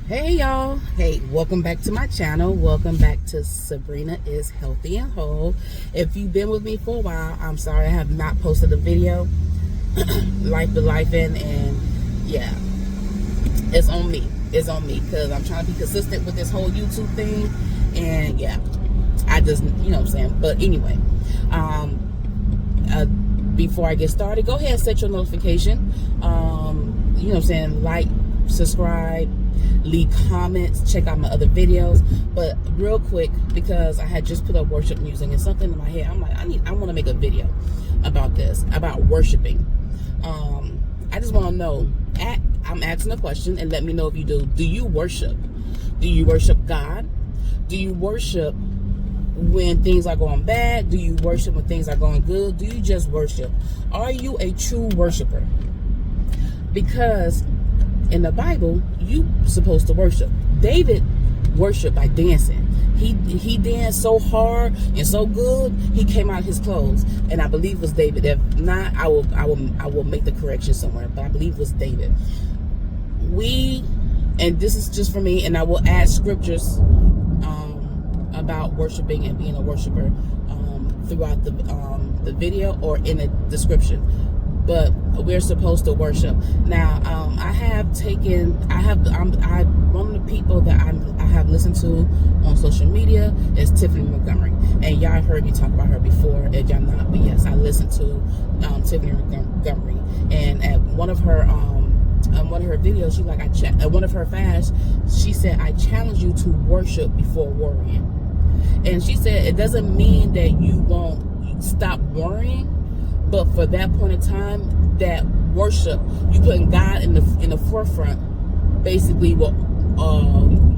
Hey y'all, hey, welcome back to my channel. Welcome back to Sabrina is Healthy and Whole. If you've been with me for a while, I'm sorry I have not posted a video. Life be life and yeah, it's on me because I'm trying to be consistent with this whole YouTube thing. And yeah, I just, you know what I'm saying. But anyway, before I get started, go ahead and set your notification. You know what I'm saying, like, subscribe, leave comments, check out my other videos. But real quick, because I had just put up worship music and something in my head, I'm like, I want to make a video about this, about worshiping. I just want to know, I'm asking a question and let me know if you do. Do you worship? Do you worship God? Do you worship when things are going bad? Do you worship when things are going good? Do you just worship? Are you a true worshiper? Because in the Bible, you supposed to worship. David worshiped by dancing. He danced so hard and so good, he came out of his clothes. And I believe it was David. If not, I will make the correction somewhere. But I believe it was David. And this is just for me, and I will add scriptures about worshiping and being a worshiper throughout the video or in the description. But we're supposed to worship. Now, one of the people that I have listened to on social media is Tiffany Montgomery. And y'all heard me talk about her before, and y'all not, but yes, I listened to Tiffany Montgomery. And at one of her videos, one of her fasts, she said, I challenge you to worship before worrying. And she said, it doesn't mean that you won't stop worrying, but for that point in time, that worship, you putting God in the forefront. Basically, you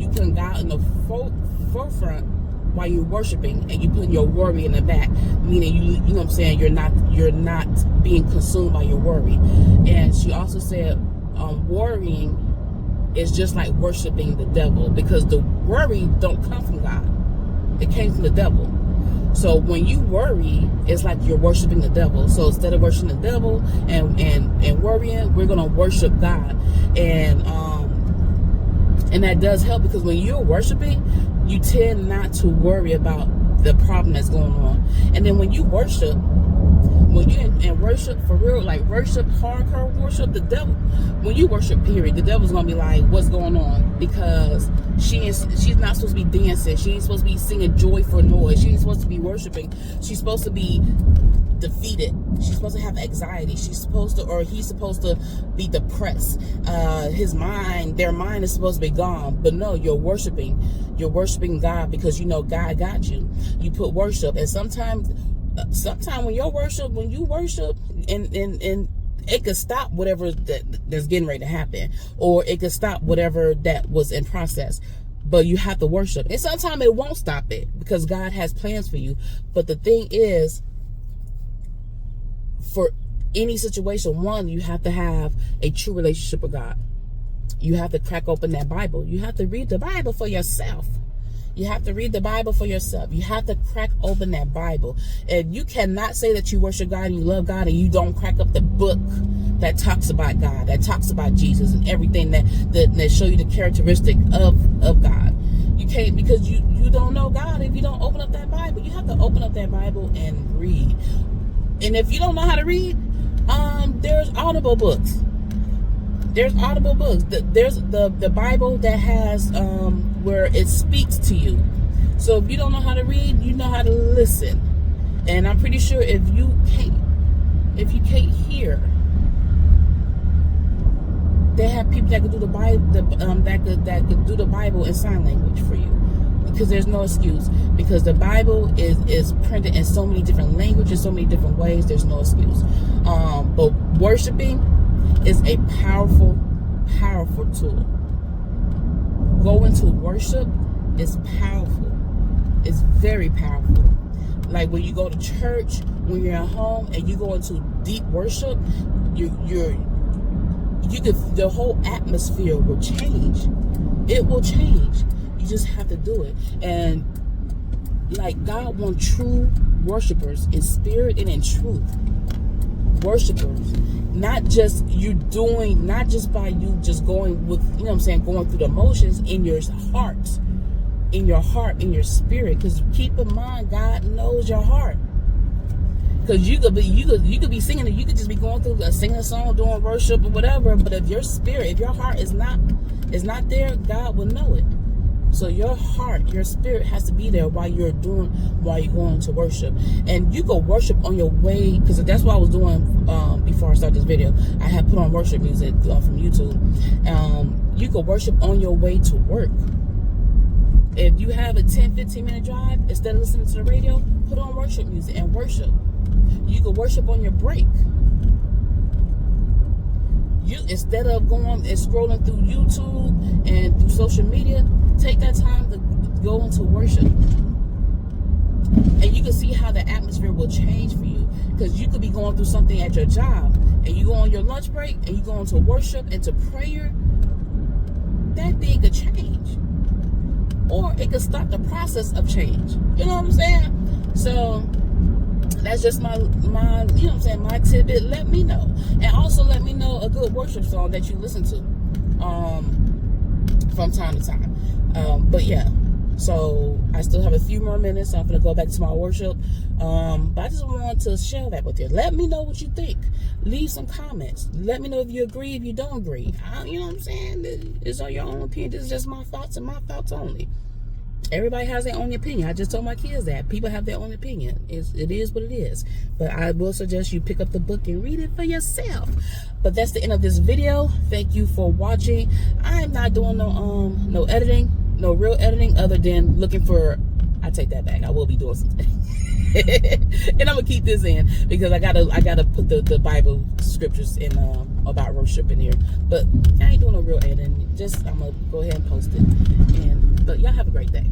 putting God in the forefront while you're worshiping, and you putting your worry in the back. Meaning, you know what I'm saying, you're not being consumed by your worry. And she also said, worrying is just like worshiping the devil, because the worry don't come from God; it came from the devil. So when you worry, it's like you're worshiping the devil. So instead of worshiping the devil and worrying, we're gonna worship God. And that does help, because when you're worshiping, you tend not to worry about the problem that's going on. And then when you worship, worship for real, like worship, hardcore worship, the devil, when you worship, period, the devil's gonna be like, what's going on? Because she's not supposed to be dancing. She ain't supposed to be singing joyful noise. She ain't supposed to be worshiping. She's supposed to be defeated. She's supposed to have anxiety. He's supposed to be depressed. Their mind is supposed to be gone. But no, you're worshiping God, because you know God got you. You put worship. And sometimes when you worship, and it could stop whatever that's getting ready to happen, or it could stop whatever that was in process. But you have to worship. And sometimes it won't stop it, because God has plans for you. But the thing is, for any situation, one, you have to have a true relationship with God. You have to crack open that Bible. You have to read the Bible for yourself. You have to read the Bible for yourself. You have to crack open that Bible. And you cannot say that you worship God and you love God and you don't crack up the book that talks about God, that talks about Jesus and everything that show you the characteristic of God. You can't, because you don't know God if you don't open up that Bible. You have to open up that Bible and read. And if you don't know how to read, there's audible books. There's audible books. There's the Bible that has where it speaks to you. So if you don't know how to read, you know how to listen. And I'm pretty sure if you can't hear, they have people that could do the Bible, that could do the Bible in sign language for you. Because there's no excuse. Because the Bible is printed in so many different languages, so many different ways. There's no excuse. But worshiping is a powerful, powerful tool. Going to worship is powerful. It's very powerful. Like when you go to church, when you're at home and you go into deep worship, the whole atmosphere will change. It will change. You just have to do it. And like, God wants true worshipers in spirit and in truth. worshipers. Not just you doing, not just by you just going with, you know what I'm saying, going through the motions in your heart, in your spirit. Because keep in mind, God knows your heart. Because you could be singing, and you could just be going through singing a song, doing worship or whatever. But if your spirit, if your heart is not there, God will know it. So your heart, your spirit has to be there while you're going to worship. And you go worship on your way, because that's what I was doing before I started this video. I had put on worship music from YouTube. You go worship on your way to work. If you have a 10-15 minute drive, instead of listening to the radio, put on worship music and worship. You can worship on your break. You, instead of going and scrolling through YouTube and through social media, take that time to go into worship. And you can see how the atmosphere will change for you. Because you could be going through something at your job, and you go on your lunch break, and you go into worship and to prayer. That thing could change. Or it could start the process of change. You know what I'm saying? So that's just my you know what I'm saying, my tidbit. Let me know. And also let me know a good worship song that you listen to from time to time. But yeah, so I still have a few more minutes. So I'm going to go back to my worship. But I just want to share that with you. Let me know what you think. Leave some comments. Let me know if you agree, if you don't agree. You know what I'm saying? It's on your own opinion. This is just my thoughts and my thoughts only. Everybody has their own opinion. I just told my kids that. People have their own opinion. It is what it is. But I will suggest you pick up the book and read it for yourself. But that's the end of this video. Thank you for watching. I'm not doing no editing, no real editing, other than looking for, I take that back. I will be doing something. And I'm gonna keep this in because I gotta put the Bible scriptures in about worship in here. But I ain't doing no real editing. Just I'm gonna go ahead and post it. But y'all have a great day.